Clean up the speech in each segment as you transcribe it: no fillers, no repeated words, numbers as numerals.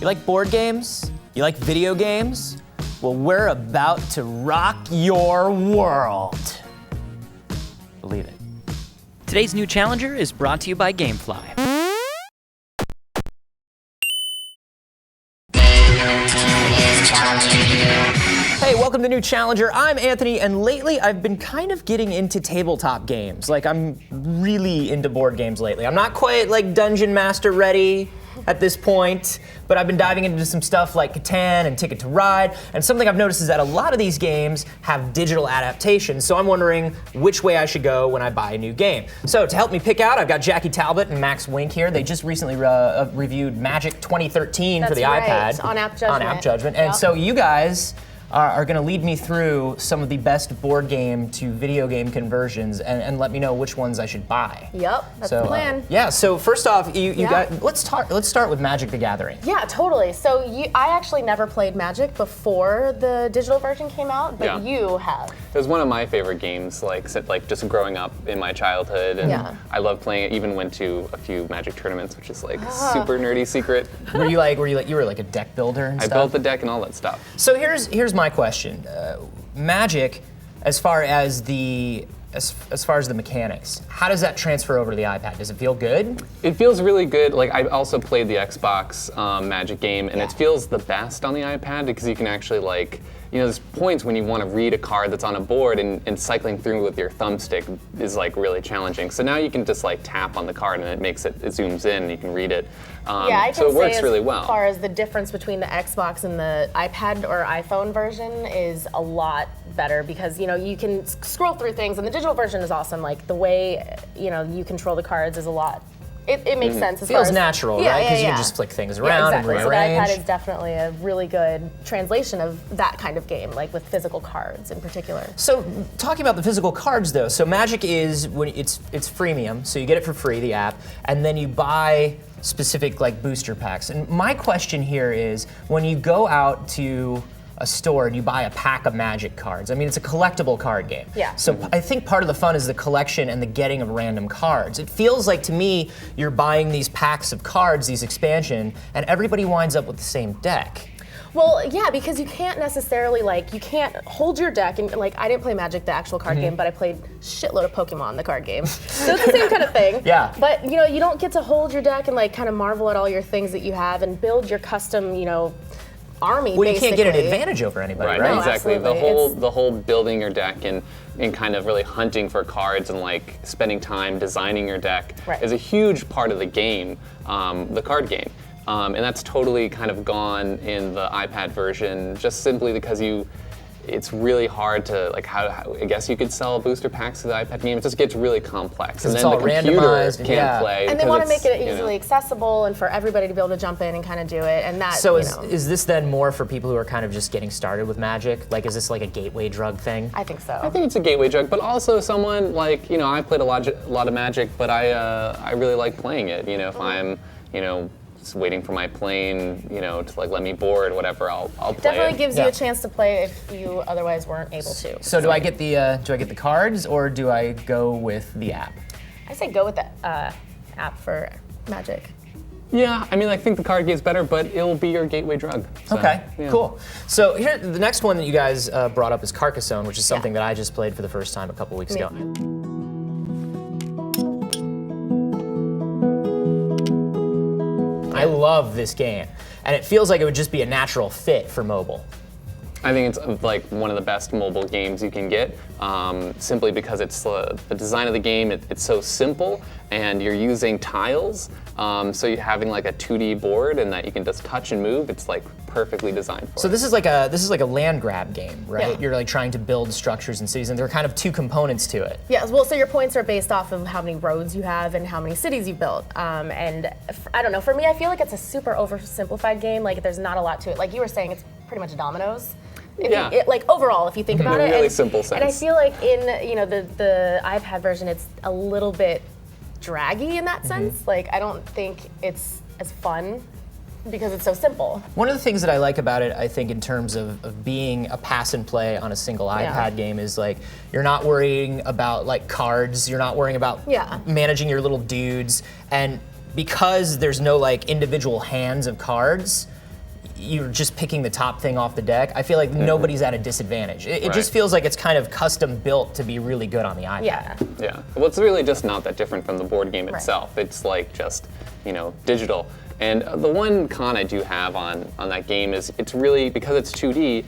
You like board games? You like video games? Well, we're about to rock your world. Believe it. Today's new challenger is brought to you by Gamefly. Hey, welcome to New Challenger. I'm Anthony, and lately I've been kind of getting into tabletop games. Like, I'm really into board games lately. I'm not quite like Dungeon Master ready at this point, but I've been diving into some stuff like Catani and Ticket to Ride, and something I've noticed is that a lot of these games have digital adaptations, so I'm wondering which way I should go when I buy a new game. So to help me pick out, I've got Talbott and Max Wink here. They just recently reviewed Magic 2013 for the iPad. On App Judgment. On App Judgment. And so you guys are going to lead me through some of the best board game to video game conversions and let me know which ones I should buy. Yep, that's the plan. Yeah, so first off, let's start with Magic the Gathering. Yeah, totally. So I actually never played Magic before the digital version came out, but you have. It was one of my favorite games, like just growing up in my childhood, and I loved playing it. Even went to a few Magic tournaments, which is like super nerdy secret. You were like a deck builder and stuff? I built the deck and all that stuff. So here's my question. Magic, as far as the mechanics, how does that transfer over to the iPad? Does it feel good? It feels really good. Like, I also played the Xbox Magic game, and it feels the best on the iPad because you can actually there's points when you want to read a card that's on a board, and cycling through with your thumbstick is like really challenging. So now you can just like tap on the card and it zooms in and you can read it. I can so it works say really well. As far as the difference between the Xbox and the iPad or iPhone version is a lot better because you can scroll through things, and the digital version is awesome. Like the way you control the cards is a lot. It makes sense. As Feels far as, natural, right? Because you can just flick things around and rearrange. So the iPad is definitely a really good translation of that kind of game, like with physical cards in particular. So talking about the physical cards, though, so Magic is it's freemium, so you get it for free, the app, and then you buy specific like booster packs. And my question here is, when you go out to a store and you buy a pack of Magic cards. I mean, it's a collectible card game. Yeah. So I think part of the fun is the collection and the getting of random cards. It feels like to me you're buying these packs of cards, these expansion, and everybody winds up with the same deck. Well, yeah, because you can't necessarily you can't hold your deck and I didn't play Magic the actual card game, but I played shitload of Pokemon the card game. So it's the same kind of thing. Yeah. But you don't get to hold your deck and kind of marvel at all your things that you have and build your custom, army. Well, you can't get an advantage over anybody, right? No, exactly. Absolutely. The whole building your deck and kind of really hunting for cards and spending time designing your deck is a huge part of the game, the card game. And that's totally kind of gone in the iPad version, just simply because it's really hard to I guess you could sell booster packs to the iPad game. It just gets really complex, and it's then all the computer randomized, can't play. And they want to make it easily accessible and for everybody to be able to jump in and kind of do it. And that. So is this then more for people who are kind of just getting started with Magic? Like, is this like a gateway drug thing? I think so. I think it's a gateway drug, but also someone I played a lot of Magic, but I really like playing it. If I'm just waiting for my plane, to let me board, whatever, I'll play it. Definitely gives you a chance to play if you otherwise weren't able to. So do I get the cards, or do I go with the app? I say go with the app for Magic. Yeah, I mean, I think the card game's better, but it'll be your gateway drug. So, okay, cool. So here, the next one that you guys brought up is Carcassonne, which is something that I just played for the first time a couple weeks ago. I love this game, and it feels like it would just be a natural fit for mobile. I think it's one of the best mobile games you can get, simply because it's the design of the game. It's so simple, and you're using tiles, so you're having a 2D board, and that you can just touch and move. It's perfectly designed for. So this is like a land grab game, right? Yeah. You're trying to build structures and cities, and there are kind of two components to it. Yeah. Well, so your points are based off of how many roads you have and how many cities you built. And I don't know. For me, I feel like it's a super oversimplified game. There's not a lot to it. Like you were saying, it's pretty much dominoes. Overall, if you think about it, really simple sense. And I feel like in the iPad version, it's a little bit draggy in that sense. I don't think it's as fun because it's so simple. One of the things that I like about it, I think, in terms of being a pass and play on a single iPad game is you're not worrying about cards, you're not worrying about managing your little dudes, and because there's no individual hands of cards, you're just picking the top thing off the deck, I feel like nobody's at a disadvantage. It just feels like it's kind of custom built to be really good on the iPad. Yeah. Well, it's really just not that different from the board game itself. It's like just, digital. And the one con I do have on that game is it's really, because it's 2D,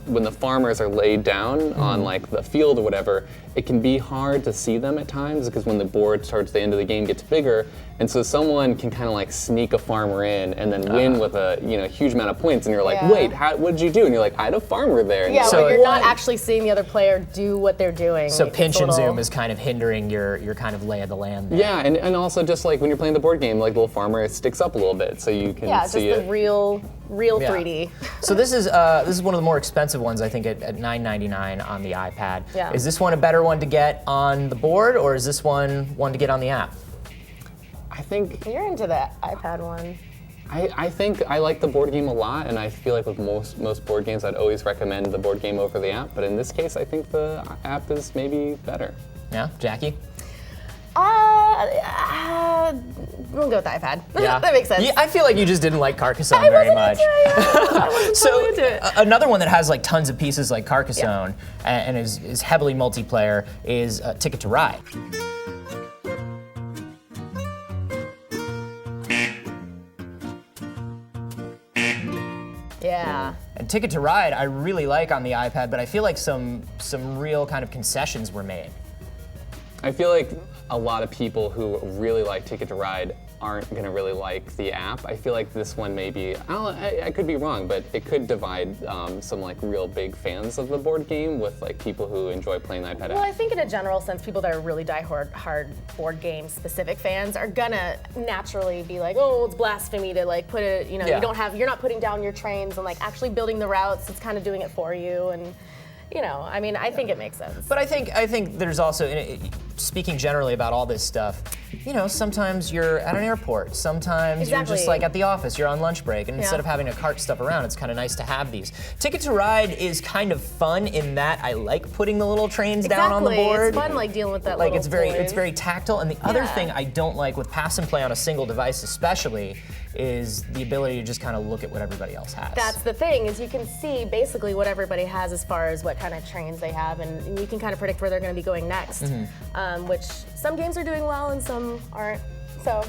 when the farmers are laid down on like the field or whatever, it can be hard to see them at times because when the board towards the end of the game gets bigger, and so someone can kind of like sneak a farmer in and then win with a huge amount of points, and you're like, wait, what did you do? And you're like, I had a farmer there. And so you're not actually seeing the other player do what they're doing. So pinch and zoom is kind of hindering your kind of lay of the land there. Yeah, and also just like when you're playing the board game, like the little farmer sticks up a little bit so you can see it. Just the real 3D. So this is one of the more expensive ones, I think, at $9.99 on the iPad. Yeah. Is this one a better one to get on the board, or is this one to get on the app? I think you're into the iPad one. I think I like the board game a lot, and I feel like with most board games, I'd always recommend the board game over the app. But in this case, I think the app is maybe better. Yeah, Jackie? We'll go with the iPad. Yeah. That makes sense. Yeah, I feel like you just didn't like Carcassonne very much. So another one that has like tons of pieces like Carcassonne and is heavily multiplayer is Ticket to Ride. Yeah. And Ticket to Ride I really like on the iPad, but I feel like some real kind of concessions were made. I feel like a lot of people who really like Ticket to Ride aren't going to really like the app. I feel like this one maybe, I could be wrong, but it could divide some like real big fans of the board game with like people who enjoy playing the iPad Well, I app. think in a general sense, people that are really hard board game specific fans are gonna naturally be like, oh, it's blasphemy to like put it, you're not putting down your trains and like actually building the routes. It's kind of doing it for you, and I think it makes sense. But I think there's also, speaking generally about all this stuff, sometimes you're at an airport, sometimes you're just like at the office, you're on lunch break, and instead of having to cart stuff around, it's kind of nice to have these. Ticket to Ride is kind of fun in that I like putting the little trains down on the board. It's fun like dealing with that like little it's very tactile. And the other thing I don't like with pass and play on a single device especially is the ability to just kind of look at what everybody else has. That's the thing, is you can see basically what everybody has as far as what kind of trains they have, and you can kind of predict where they're going to be going next, which some games are doing well and some aren't. So.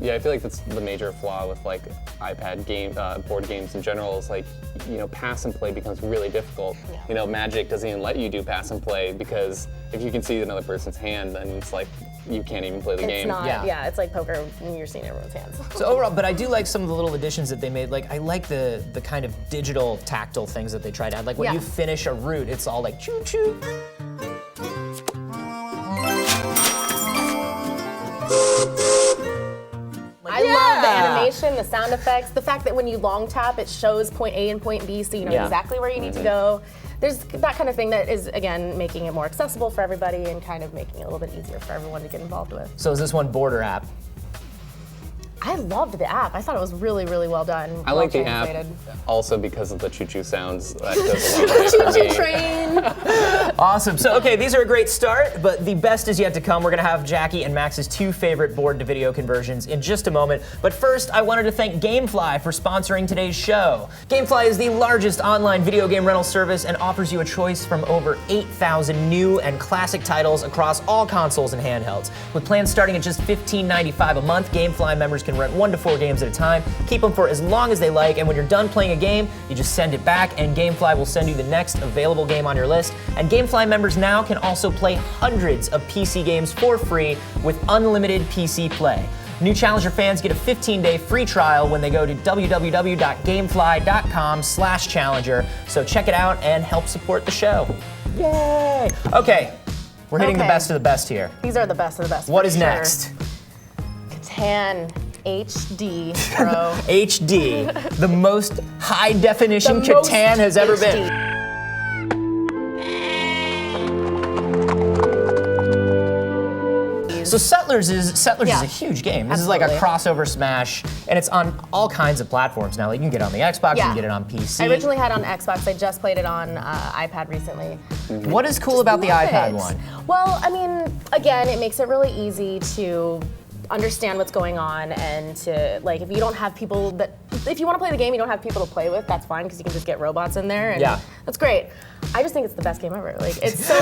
Yeah, I feel like that's the major flaw with like iPad board games in general is like, pass and play becomes really difficult. Yeah. Magic doesn't even let you do pass and play because if you can see another person's hand, then it's like you can't even play the game. It's not, it's like poker when you're seeing everyone's hands. So overall, but I do like some of the little additions that they made. Like I like the kind of digital tactile things that they tried to add. Like when you finish a route, it's all like choo choo. I love the animation, the sound effects, the fact that when you long tap, it shows point A and point B, so you know exactly where you need to go. There's that kind of thing that is, again, making it more accessible for everybody and kind of making it a little bit easier for everyone to get involved with. So is this one border app? I loved the app. I thought it was really, really well done. I like the app also because of the choo-choo sounds. That does a lot of choo-choo train. Awesome. So, okay, these are a great start, but the best is yet to come. We're going to have Jackie and Max's 2 favorite board-to-video conversions in just a moment. But first, I wanted to thank Gamefly for sponsoring today's show. Gamefly is the largest online video game rental service and offers you a choice from over 8,000 new and classic titles across all consoles and handhelds. With plans starting at just $15.95 a month, Gamefly members can rent 1 to 4 games at a time, keep them for as long as they like, and when you're done playing a game, you just send it back, and Gamefly will send you the next available game on your list. And Gamefly members now can also play hundreds of PC games for free with unlimited PC play. New Challenger fans get a 15-day free trial when they go to www.gamefly.com/challenger. So check it out and help support the show. Yay! Okay, we're hitting the best of the best here. These are the best of the best. What is next? Catan HD, bro. HD, the most high definition Catan has ever been. So Settlers is a huge game. This is like a crossover smash, and it's on all kinds of platforms now. Like you can get it on the Xbox, you can get it on PC. I originally had it on Xbox. I just played it on iPad recently. What is cool about the iPad one? Well, I mean, again, it makes it really easy to understand what's going on and to, like, if you don't have people that, if you want to play the game, you don't have people to play with, that's fine because you can just get robots in there, and that's great. I just think it's the best game ever. Like, it's so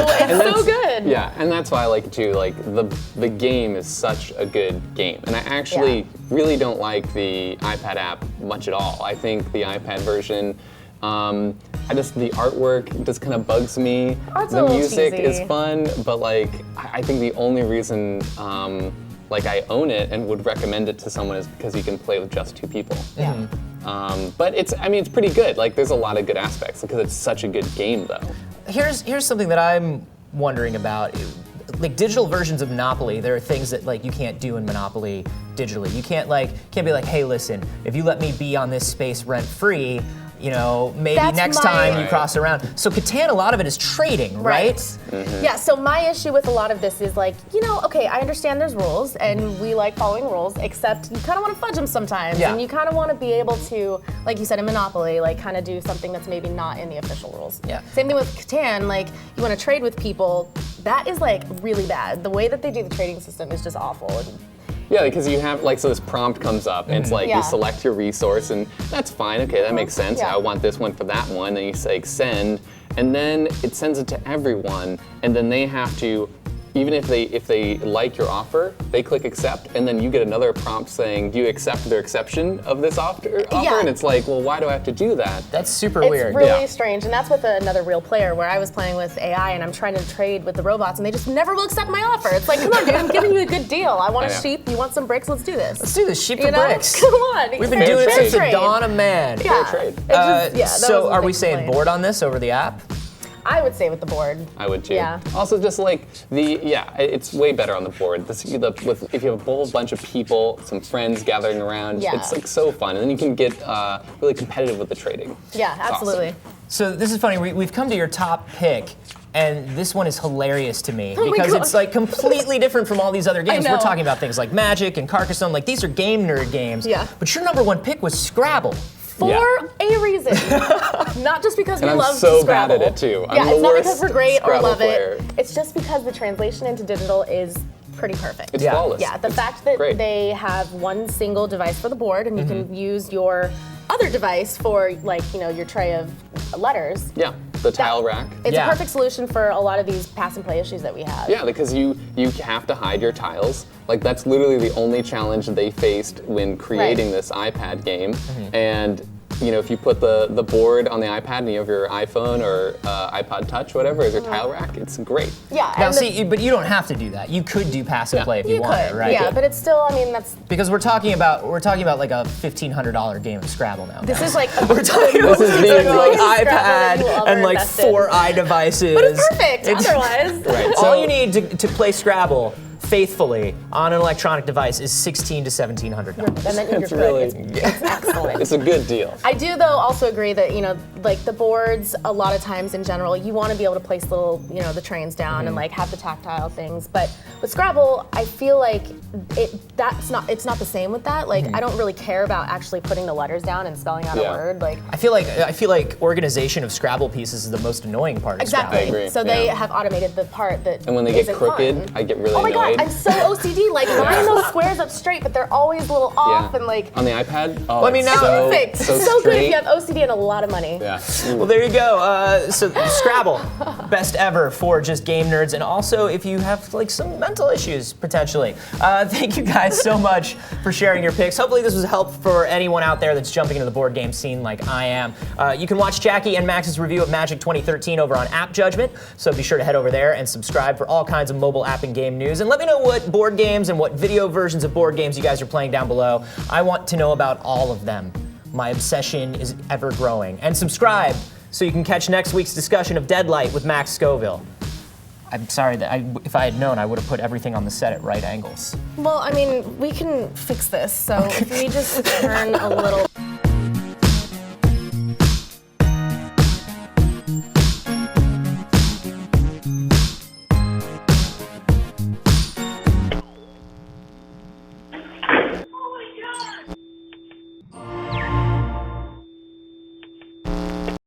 good. Yeah, and that's why I like it too. Like, the game is such a good game, and I actually really don't like the iPad app much at all. I think the iPad version, the artwork just kind of bugs me. The music is fun, but like, I think the only reason like I own it and would recommend it to someone is because you can play with just 2 people. Yeah. But it's pretty good. Like, there's a lot of good aspects because it's such a good game, though. Here's something that I'm wondering about. Like, digital versions of Monopoly, there are things that like you can't do in Monopoly digitally. You can't be like, hey, listen, if you let me be on this space rent-free, you know, maybe next time you cross around. So Catan, a lot of it is trading, right? Yeah, so my issue with a lot of this is like, you know, okay, I understand there's rules and we like following rules, except you kind of want to fudge them sometimes. And you kind of want to be able to, like you said in Monopoly, like kind of do something that's maybe not in the official rules. Yeah. Same thing with Catan, like you want to trade with people, that is like really bad. The way that they do the trading system is just awful. Yeah, because you have, like, so this prompt comes up, and it's like, you select your resource, and that's fine, okay, that makes sense. I want this one for that one, and you say send, and then it sends it to everyone, and then they have to, even if they like your offer, they click accept, and then you get another prompt saying, do you accept their exception of this offer? And it's like, well, why do I have to do that? That's super weird. It's really strange, and that's with another real player where I was playing with AI and I'm trying to trade with the robots and they just never will accept my offer. It's like, come on, dude, I'm giving you a good deal. I want a sheep, you want some bricks, let's do this. Let's do this, sheep for bricks. Come on. We've been doing it since the dawn of man. Yeah. Fair trade. So are we saying board on this over the app? I would say with the board. I would too. Yeah. Also, just like it's way better on the board. If you have a whole bunch of people, some friends gathering around, it's like so fun, and then you can get really competitive with the trading. Yeah, absolutely. Awesome. So this is funny. We've come to your top pick. And this one is hilarious to me because it's like completely different from all these other games. We're talking about things like Magic and Carcassonne. Like, these are game nerd games. Yeah. But your number 1 pick was Scrabble. For a reason. Not just because we love so Scrabble. bad at it too. It's not because we're great or love player. it. It's just because the translation into digital is pretty perfect. It's flawless. Yeah, the fact that they have one single device for the board and you can use your other device for, like, you know, your tray of letters. Yeah, the tile rack. It's a perfect solution for a lot of these pass and play issues that we have. Yeah, because you have to hide your tiles. Like, that's literally the only challenge they faced when creating this iPad game. And you know, if you put the board on the iPad and you have your iPhone or iPod Touch, whatever, as your tile rack, it's great. Yeah. Now, see, but you don't have to do that. You could do pass and play if you wanted, right? Yeah, but it's still, I mean, that's because we're talking about like a $1,500 game of Scrabble now. This is like we're talking about like iPad and like 4 iDevices. But it's perfect. Otherwise, Right. All you need to play Scrabble faithfully on an electronic device is $1,600 to $1,700. and then you're It's good. really, It's excellent. it's a good deal. I do, though, also agree that, you know, like the boards, a lot of times in general, you want to be able to place little, you know, the trains down and like have the tactile things. But with Scrabble, I feel like it's not the same with that. Like, I don't really care about actually putting the letters down and spelling out a word. Like, I feel like organization of Scrabble pieces is the most annoying part of Scrabble. I agree. So they have automated the part that And when they get isn't crooked, fun. I get really Oh my annoyed. God, I'm so OCD. Like, line those squares up straight, but they're always a little off and like. On the iPad? Oh, Well, I mean, it's now- so, Perfect. so So good if straight. you have OCD and a lot of money. Yeah. Well, there you go. So Scrabble, best ever for just game nerds, and also if you have like some mental issues potentially. Thank you guys so much for sharing your picks. Hopefully this was a help for anyone out there that's jumping into the board game scene like I am. You can watch Jackie and Max's review of Magic 2013 over on App Judgment, so be sure to head over there and subscribe for all kinds of mobile app and game news. And let me know what board games and what video versions of board games you guys are playing down below. I want to know about all of them. My obsession is ever growing. And subscribe so you can catch next week's discussion of Deadlight with Max Scoville. I'm sorry that if I had known, I would have put everything on the set at right angles. Well, I mean, we can fix this. So if we just turn a little.